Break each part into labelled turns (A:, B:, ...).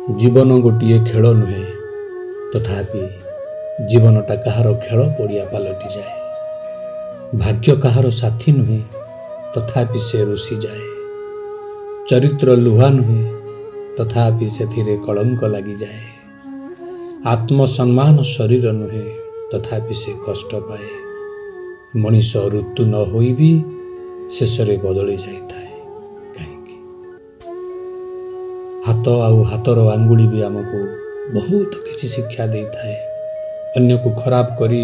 A: जीवन गोटे खेल नुहे तथापि जीवनटा कहार खेल पड़िया पलटि जाए। भाग्य कहार साथी नुहे तथापि से रुषि जाए। चरित्र लुहा नुहे तथापि से कलंक लगी जाए। आत्मसम्मान शरीर नुहे तथापि से कष्ट पाए। मनीष ऋतु न होई भी शेषरे बदली जाए। हाथ आउ हाथर आंगुली भी आमको बहुत किसी शिक्षा दे थाए। अन्य को खराब करी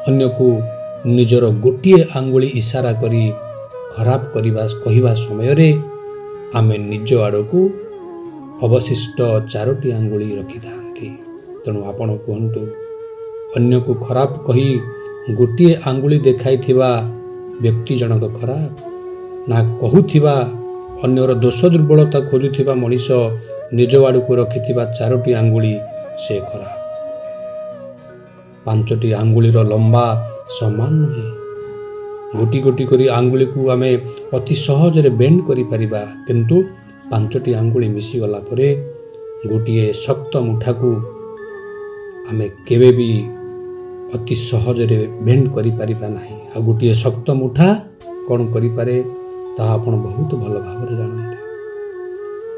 A: अन्य को निजर गोटे आंगुली इशारा करी खराब करवा कहवा समय रे आमे निज आड़ को अवशिष्ट 4टी आंगुली रखि थांती। तेणु आपण कहतु अन्य को खराब कही गोटे आंगुली देखाई थिबा व्यक्ति जनक खराब ना कहूथिबा अन्यर दोष दुर्बलता खोजुथिबा मनीष निज आड़ को रखिथिबा 4टी आंगुली से खराब। 5टी आंगुलीर लंबा समान नुहे। गोटी गोटी करी आंगुली को आमे अति सहज रे बेंड करि परिबा, किंतु 5टी आंगुली मिसी गला परे गोटिए शक्त मुठा को आमे केबे भी अति सहज रे बेंड करि परिबा नाही। आ गोटिए शक्त मुठा कोन करि पारे ता आपण बहुत भल भाव जानते।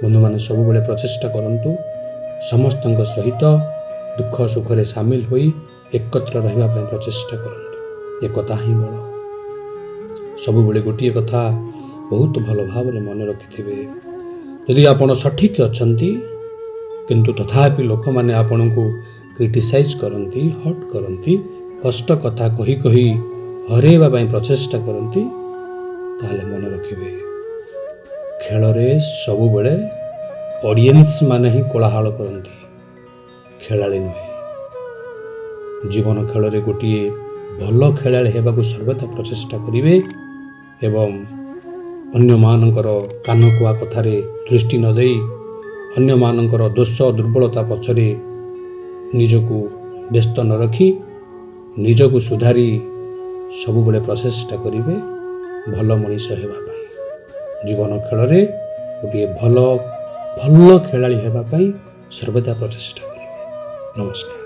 A: बंधु माने सब बेले प्रचेष्टा करंतु समस्तंक सहित दुख सुख रे सामिल होई एकत्र रहिबा पय प्रचेष्टा करंतु। एकता ही बल। सब बेले गोटिए कथा बहुत भल भाव रे मन रखिथिबे। यदि आपण सठिक अछंती किंतु तथापि लोक माने आपनको क्रिटिसाइज करंती, हट करंती, कष्ट कथा कही कही हरेबा पय प्रचेष्टा करंती, ताले मन रखिबे खेल रे सब बेले ऑडियंस माने ही कोलाहल करंती, खेलाड़ी नुहे। जीवन खेल रे गोटिए भल खेलाड़ी हेबाकु सर्वदा प्रचेष्टा करिवे एवं अन्य मानकर कान कुआ कथारे दृष्टि न देई अन्य मानकर दोष दुर्बलता पछरे निजको व्यस्त न रखी निजको सुधारी सब बेले प्रचेष्टा करिवे भल मनीष हेबा पाई। जीवन खेल रे गोटे भल खेलाड़ी हेबा पाई सर्वदा प्रचेष्टा करिवे। नमस्कार।